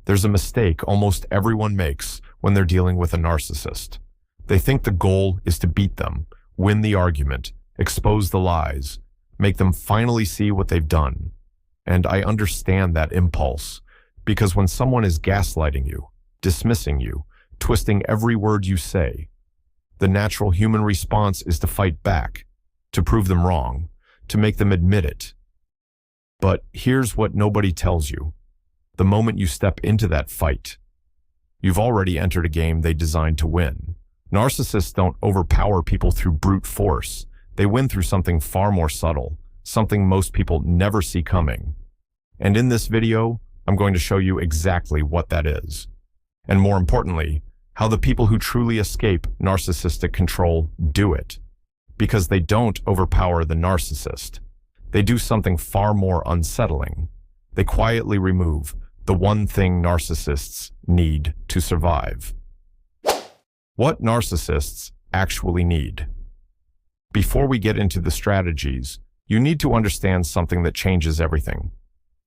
There's a mistake almost everyone makes when they're dealing with a narcissist. They think the goal is to beat them, win the argument, expose the lies, make them finally see what they've done. And I understand that impulse, because when someone is gaslighting you, dismissing you, twisting every word you say, the natural human response is to fight back, to prove them wrong, to make them admit it. But here's what nobody tells you. The moment you step into that fight, you've already entered a game they designed to win. Narcissists don't overpower people through brute force. They win through something far more subtle, something most people never see coming. And in this video, I'm going to show you exactly what that is. And more importantly, how the people who truly escape narcissistic control do it. Because they don't overpower the narcissist. They do something far more unsettling. They quietly remove the one thing narcissists need to survive. What narcissists actually need. Before we get into the strategies, you need to understand something that changes everything.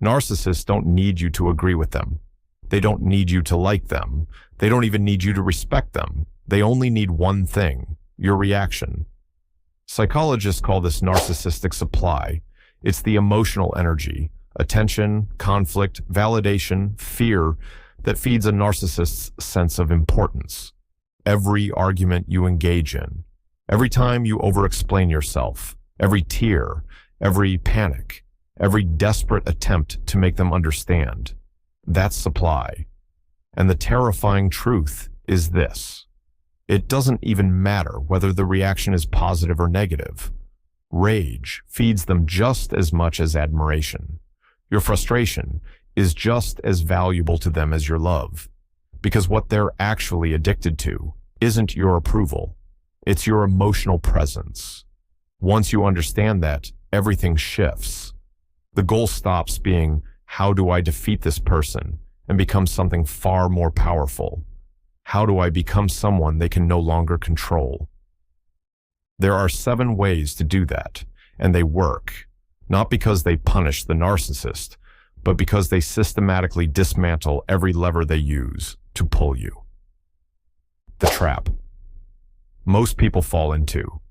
Narcissists don't need you to agree with them. They don't need you to like them. They don't even need you to respect them. They only need one thing, your reaction. Psychologists call this narcissistic supply. It's the emotional energy, attention, conflict, validation, fear that feeds a narcissist's sense of importance. Every argument you engage in, every time you over-explain yourself, every tear, every panic, every desperate attempt to make them understand, that's supply. And the terrifying truth is this. It doesn't even matter whether the reaction is positive or negative. Rage feeds them just as much as admiration. Your frustration is just as valuable to them as your love, because what they're actually addicted to isn't your approval, it's your emotional presence. Once you understand that, everything shifts. The goal stops being, how do I defeat this person, and becomes something far more powerful. How do I become someone they can no longer control? There are 7 ways to do that, and they work. Not because they punish the narcissist, but because they systematically dismantle every lever they use to pull you. The trap. Most people fall into.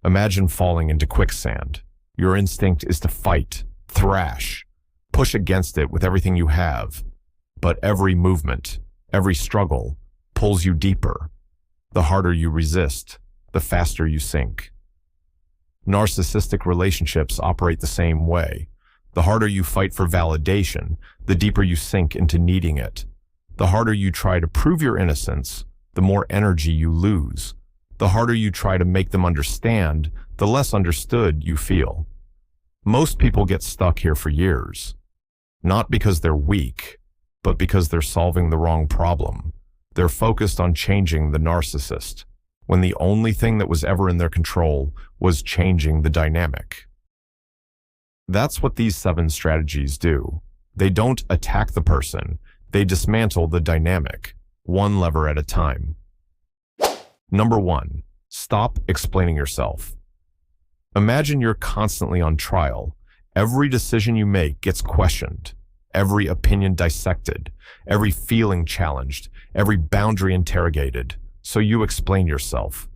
Imagine falling into quicksand. Your instinct is to fight, thrash, push against it with everything you have. But every movement, every struggle, pulls you deeper. The harder you resist, the faster you sink. Narcissistic relationships operate the same way. The harder you fight for validation, the deeper you sink into needing it. The harder you try to prove your innocence, the more energy you lose. The harder you try to make them understand, the less understood you feel. Most people get stuck here for years. Not because they're weak, but because they're solving the wrong problem. They're focused on changing the narcissist, when the only thing that was ever in their control was changing the dynamic. That's what these 7 strategies do. They don't attack the person, they dismantle the dynamic, one lever at a time. Number 1, stop explaining yourself. Imagine you're constantly on trial. Every decision you make gets questioned, every opinion dissected, every feeling challenged, every boundary interrogated. So you explain yourself.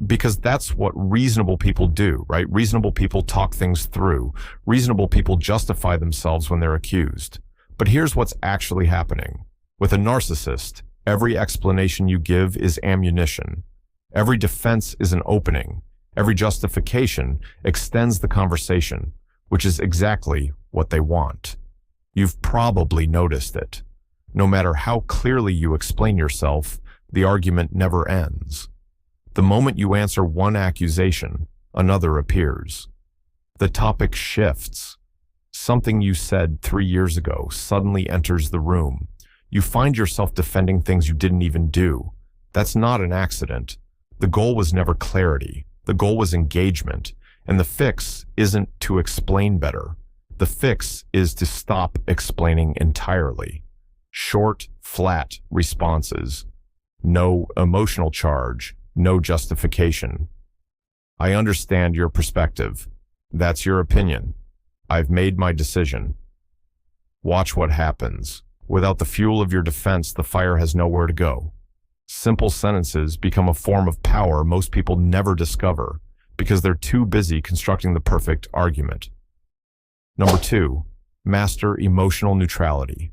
Because that's what reasonable people do, right? Reasonable people talk things through. Reasonable people justify themselves when they're accused. But here's what's actually happening. With a narcissist, every explanation you give is ammunition. Every defense is an opening. Every justification extends the conversation, which is exactly what they want. You've probably noticed it. No matter how clearly you explain yourself, the argument never ends. The moment you answer one accusation, another appears. The topic shifts. Something you said 3 years ago suddenly enters the room. You find yourself defending things you didn't even do. That's not an accident. The goal was never clarity. The goal was engagement. And the fix isn't to explain better. The fix is to stop explaining entirely. Short, flat responses. No emotional charge. No justification. I understand your perspective. That's your opinion. I've made my decision. Watch what happens. Without the fuel of your defense, the fire has nowhere to go. Simple sentences become a form of power most people never discover because they're too busy constructing the perfect argument. Number 2, master emotional neutrality.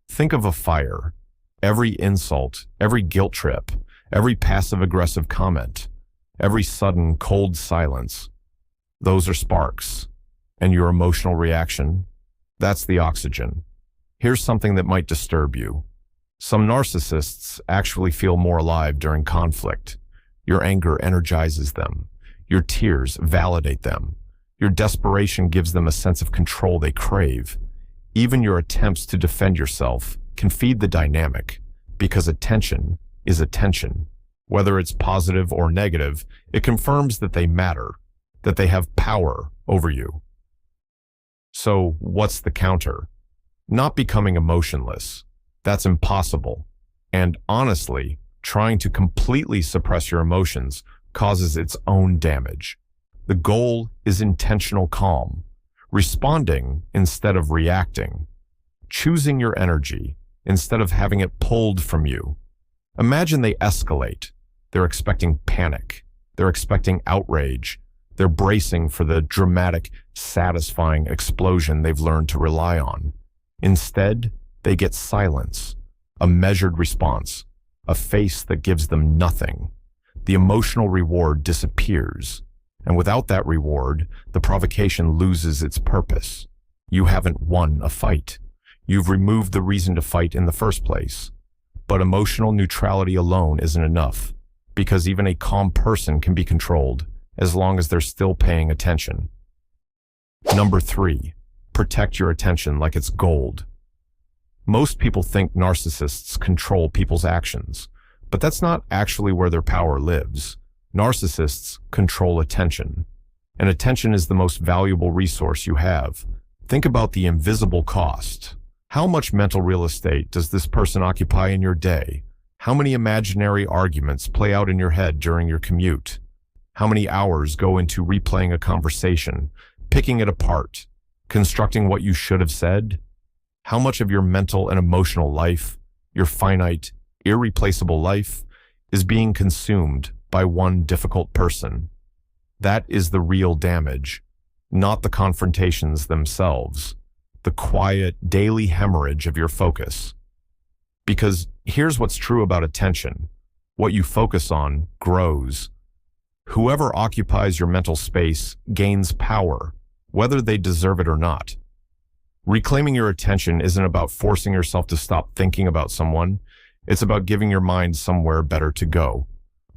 Think of a fire. Every insult, every guilt trip, every passive-aggressive comment, every sudden cold silence, those are sparks. And your emotional reaction, that's the oxygen. Here's something that might disturb you. Some narcissists actually feel more alive during conflict. Your anger energizes them. Your tears validate them. Your desperation gives them a sense of control they crave. Even your attempts to defend yourself can feed the dynamic, because attention is attention. Whether it's positive or negative, it confirms that they matter, that they have power over you. So what's the counter? Not becoming emotionless. That's impossible. And honestly, trying to completely suppress your emotions causes its own damage. The goal is intentional calm, responding instead of reacting, choosing your energy instead of having it pulled from you. Imagine they escalate. They're expecting panic. They're expecting outrage. They're bracing for the dramatic, satisfying explosion they've learned to rely on. Instead, they get silence, a measured response, a face that gives them nothing. The emotional reward disappears, and without that reward, the provocation loses its purpose. You haven't won a fight. You've removed the reason to fight in the first place. But emotional neutrality alone isn't enough, because even a calm person can be controlled, as long as they're still paying attention. Number 3, protect your attention like it's gold. Most people think narcissists control people's actions, but that's not actually where their power lives. Narcissists control attention, and attention is the most valuable resource you have. Think about the invisible cost. How much mental real estate does this person occupy in your day? How many imaginary arguments play out in your head during your commute? How many hours go into replaying a conversation, picking it apart, constructing what you should have said? How much of your mental and emotional life, your finite, irreplaceable life, is being consumed by one difficult person? That is the real damage, not the confrontations themselves, the quiet, daily hemorrhage of your focus. Because here's what's true about attention. What you focus on grows. Whoever occupies your mental space gains power, whether they deserve it or not. Reclaiming your attention isn't about forcing yourself to stop thinking about someone. It's about giving your mind somewhere better to go.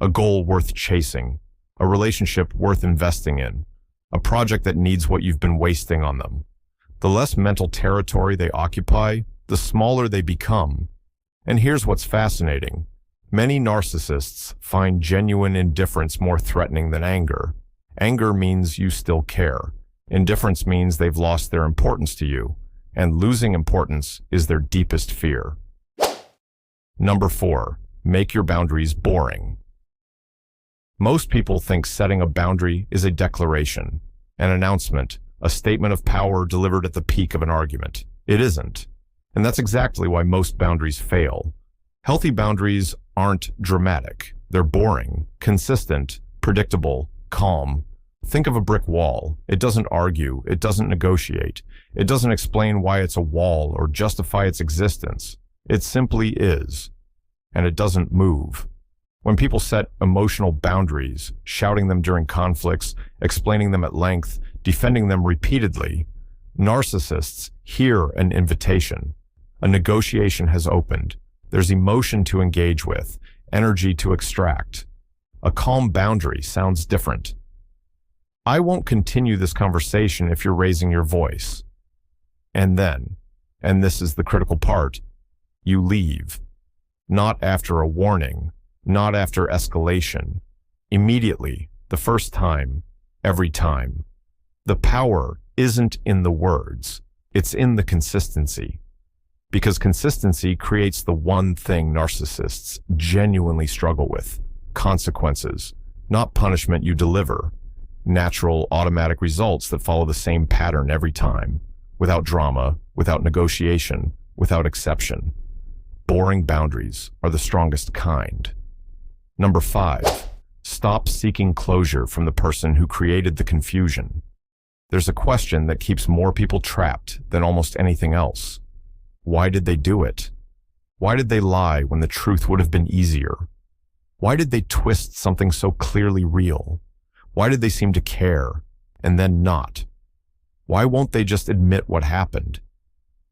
A goal worth chasing, a relationship worth investing in, a project that needs what you've been wasting on them. The less mental territory they occupy, the smaller they become. And here's what's fascinating. Many narcissists find genuine indifference more threatening than anger. Anger means you still care. Indifference means they've lost their importance to you, and losing importance is their deepest fear. Number 4, make your boundaries boring. Most people think setting a boundary is a declaration, an announcement, a statement of power delivered at the peak of an argument. It isn't. And that's exactly why most boundaries fail. Healthy boundaries aren't dramatic. They're boring, consistent, predictable, calm. Think of a brick wall. It doesn't argue. It doesn't negotiate. It doesn't explain why it's a wall or justify its existence. It simply is. And it doesn't move. When people set emotional boundaries, shouting them during conflicts, explaining them at length, defending them repeatedly, narcissists hear an invitation. A negotiation has opened. There's emotion to engage with, energy to extract. A calm boundary sounds different. I won't continue this conversation if you're raising your voice. And then, and this is the critical part, you leave. Not after a warning, not after escalation. Immediately, the first time, every time. The power isn't in the words, it's in the consistency. Because consistency creates the one thing narcissists genuinely struggle with: consequences, not punishment you deliver. Natural, automatic results that follow the same pattern every time, without drama, without negotiation, without exception. Boring boundaries are the strongest kind. Number 5, stop seeking closure from the person who created the confusion. There's a question that keeps more people trapped than almost anything else. Why did they do it? Why did they lie when the truth would have been easier? Why did they twist something so clearly real? Why did they seem to care and then not? Why won't they just admit what happened?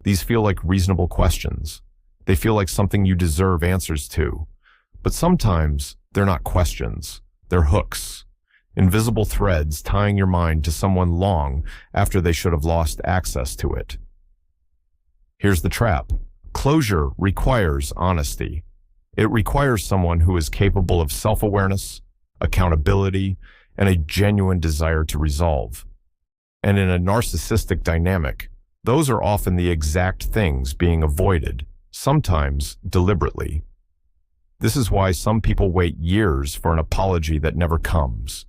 These feel like reasonable questions. They feel like something you deserve answers to. But sometimes they're not questions. They're hooks. Invisible threads tying your mind to someone long after they should have lost access to it. Here's the trap. Closure requires honesty. It requires someone who is capable of self-awareness, accountability, and a genuine desire to resolve. And in a narcissistic dynamic, those are often the exact things being avoided, sometimes deliberately. This is why some people wait years for an apology that never comes,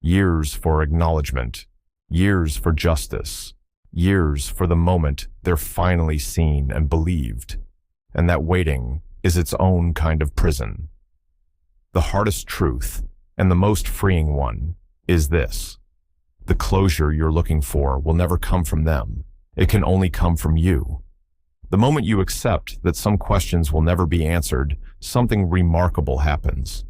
years for acknowledgement, years for justice, years for the moment they're finally seen and believed. And that waiting is its own kind of prison. The hardest truth, and the most freeing one, is this. The closure you're looking for will never come from them. It can only come from you. The moment you accept that some questions will never be answered, something remarkable happens.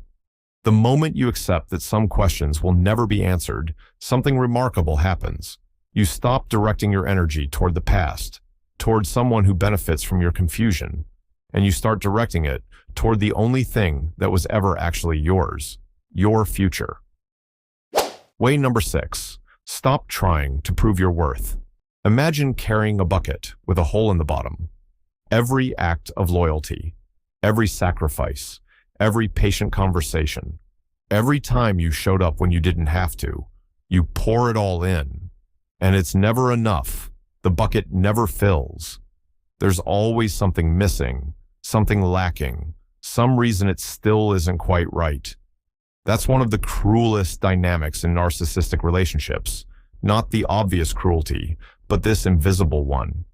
The moment you accept that some questions will never be answered, something remarkable happens. You stop directing your energy toward the past, toward someone who benefits from your confusion, and you start directing it toward the only thing that was ever actually yours, your future. Way number 6, stop trying to prove your worth. Imagine carrying a bucket with a hole in the bottom. Every act of loyalty, every sacrifice, every patient conversation, every time you showed up when you didn't have to, you pour it all in. And it's never enough. The bucket never fills. There's always something missing, something lacking, some reason it still isn't quite right. That's one of the cruelest dynamics in narcissistic relationships. Not the obvious cruelty, but this invisible one.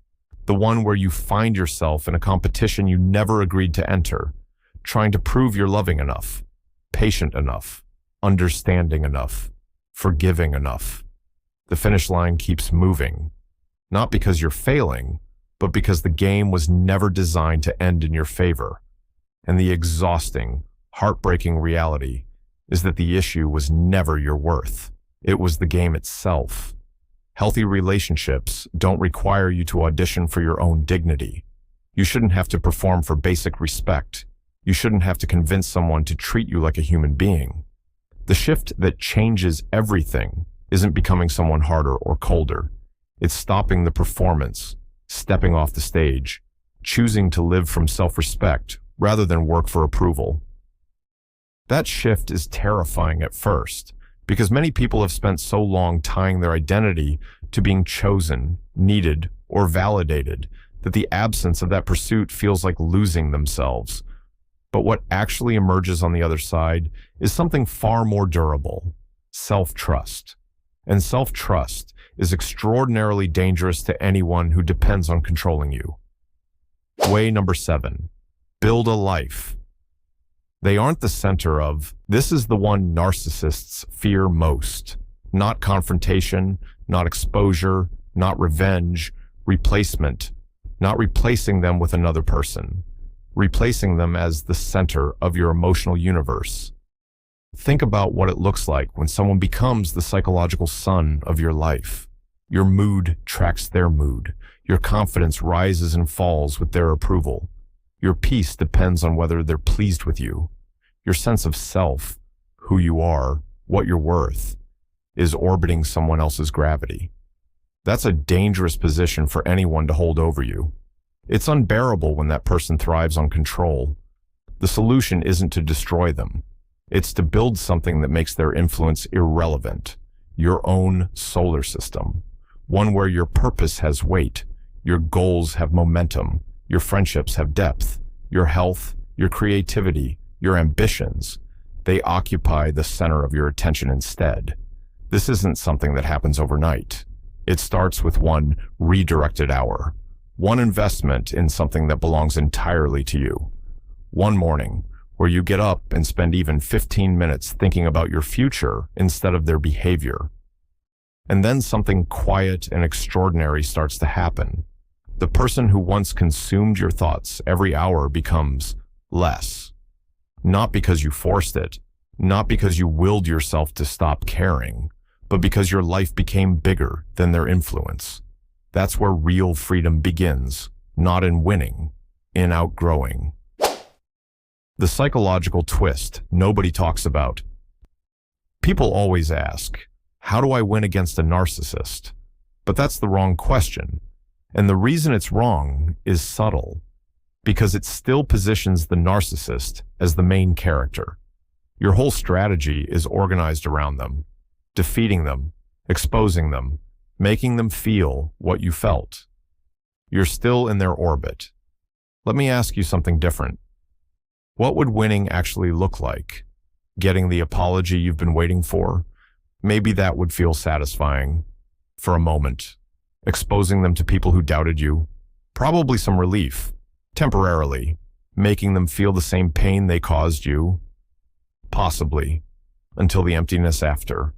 The one where you find yourself in a competition you never agreed to enter, trying to prove you're loving enough, patient enough, understanding enough, forgiving enough. The finish line keeps moving, not because you're failing, but because the game was never designed to end in your favor. And the exhausting, heartbreaking reality is that the issue was never your worth. It was the game itself. Healthy relationships don't require you to audition for your own dignity. You shouldn't have to perform for basic respect. You shouldn't have to convince someone to treat you like a human being. The shift that changes everything isn't becoming someone harder or colder. It's stopping the performance, stepping off the stage, choosing to live from self-respect rather than work for approval. That shift is terrifying at first, because many people have spent so long tying their identity to being chosen, needed, or validated that the absence of that pursuit feels like losing themselves. But what actually emerges on the other side is something far more durable: self-trust. And self-trust is extraordinarily dangerous to anyone who depends on controlling you. Way number 7, build a life. They aren't the center of. This is the one narcissists fear most. Not confrontation, not exposure, not revenge, replacement. Not replacing them with another person. Replacing them as the center of your emotional universe. Think about what it looks like when someone becomes the psychological sun of your life. Your mood tracks their mood. Your confidence rises and falls with their approval. Your peace depends on whether they're pleased with you. Your sense of self, who you are, what you're worth, is orbiting someone else's gravity. That's a dangerous position for anyone to hold over you. It's unbearable when that person thrives on control. The solution isn't to destroy them. It's to build something that makes their influence irrelevant. Your own solar system. One where your purpose has weight, your goals have momentum, your friendships have depth, your health, your creativity, your ambitions. They occupy the center of your attention instead. This isn't something that happens overnight. It starts with one redirected hour, One investment in something that belongs entirely to you. One morning where you get up and spend even 15 minutes thinking about your future instead of their behavior. And then something quiet and extraordinary starts to happen. The person who once consumed your thoughts every hour becomes less. Not because you forced it, not because you willed yourself to stop caring, but because your life became bigger than their influence. That's where real freedom begins, not in winning, in outgrowing. The psychological twist nobody talks about. People always ask, how do I win against a narcissist? But that's the wrong question. And the reason it's wrong is subtle, because it still positions the narcissist as the main character. Your whole strategy is organized around them, defeating them, exposing them, making them feel what you felt. You're still in their orbit. Let me ask you something different. What would winning actually look like? Getting the apology you've been waiting for? Maybe that would feel satisfying for a moment. Exposing them to people who doubted you? Probably some relief, temporarily. Making them feel the same pain they caused you? Possibly, until the emptiness after.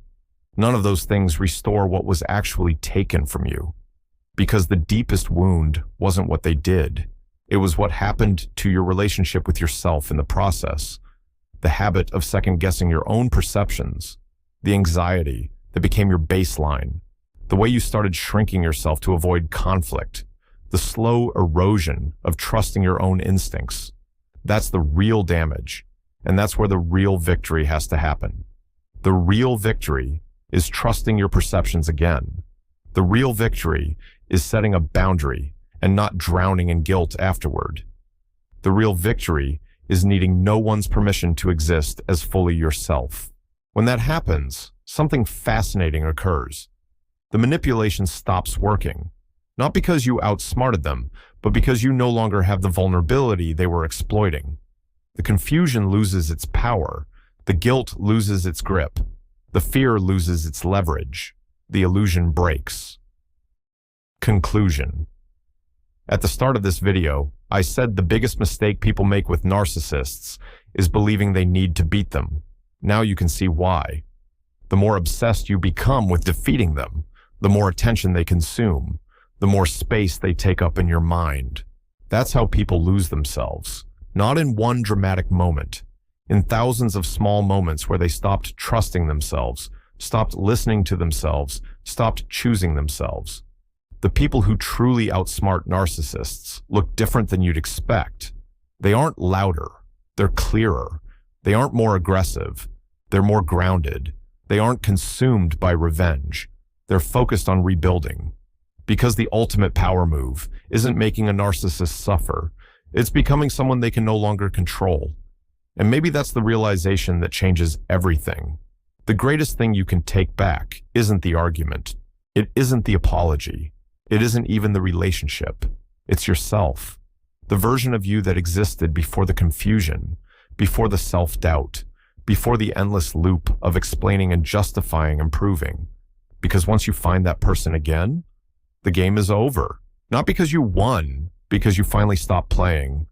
None of those things restore what was actually taken from you. Because the deepest wound wasn't what they did. It was what happened to your relationship with yourself in the process. The habit of second-guessing your own perceptions. The anxiety that became your baseline. The way you started shrinking yourself to avoid conflict. The slow erosion of trusting your own instincts. That's the real damage. And that's where the real victory has to happen. The real victory is trusting your perceptions again. The real victory is setting a boundary and not drowning in guilt afterward. The real victory is needing no one's permission to exist as fully yourself. When that happens, something fascinating occurs. The manipulation stops working, not because you outsmarted them, but because you no longer have the vulnerability they were exploiting. The confusion loses its power. The guilt loses its grip. The fear loses its leverage. The illusion breaks. Conclusion. At the start of this video, I said the biggest mistake people make with narcissists is believing they need to beat them. Now you can see why. The more obsessed you become with defeating them, the more attention they consume, the more space they take up in your mind. That's how people lose themselves. Not in one dramatic moment, in thousands of small moments where they stopped trusting themselves, stopped listening to themselves, stopped choosing themselves. The people who truly outsmart narcissists look different than you'd expect. They aren't louder, they're clearer. They aren't more aggressive, they're more grounded. They aren't consumed by revenge. They're focused on rebuilding. Because the ultimate power move isn't making a narcissist suffer. It's becoming someone they can no longer control. And maybe that's the realization that changes everything. The greatest thing you can take back isn't the argument. It isn't the apology. It isn't even the relationship. It's yourself. The version of you that existed before the confusion, before the self-doubt, before the endless loop of explaining and justifying and proving. Because once you find that person again, the game is over. Not because you won, because you finally stopped playing,